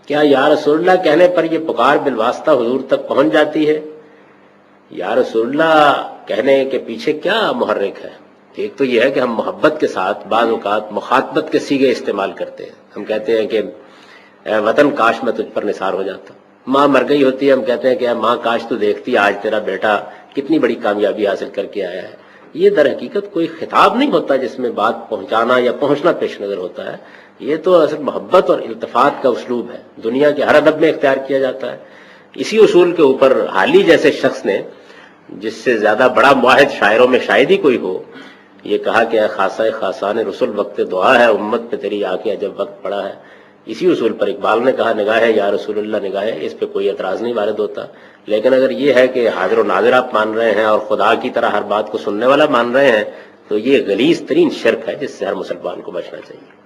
کیا یا رسول اللہ کہنے پر یہ پکار بالواسطہ حضور تک پہنچ جاتی ہے؟ یا رسول اللہ کہنے کے پیچھے کیا محرک ہے؟ ایک تو یہ ہے کہ ہم محبت کے ساتھ بعض اوقات مخاطبت کے صیغے استعمال کرتے ہیں. ہم کہتے ہیں کہ اے وطن کاش میں تجھ پر نثار ہو جاتا. ماں مر گئی ہوتی ہے، ہم کہتے ہیں کہ اے ماں کاش تو دیکھتی آج تیرا بیٹا کتنی بڑی کامیابی حاصل کر کے آیا ہے. یہ در حقیقت کوئی خطاب نہیں ہوتا جس میں بات پہنچانا یا پہنچنا پیش نظر ہوتا ہے. یہ تو اصل محبت اور التفات کا اسلوب ہے، دنیا کے ہر ادب میں اختیار کیا جاتا ہے. اسی اصول کے اوپر حالی جیسے شخص نے، جس سے زیادہ بڑا معاہد شاعروں میں شاید ہی کوئی ہو، یہ کہا کہ اے خاصہ خاصان رسول وقت دعا ہے، امت پہ تیری آنکھیں جب وقت پڑا ہے. اسی اصول پر اقبال نے کہا نگاہ ہے یا رسول اللہ نگاہ ہے. اس پہ کوئی اعتراض نہیں وارد ہوتا. لیکن اگر یہ ہے کہ حاضر و ناظر آپ مان رہے ہیں اور خدا کی طرح ہر بات کو سننے والا مان رہے ہیں، تو یہ غلیظ ترین شرک ہے جس سے ہر مسلمان کو بچنا چاہیے.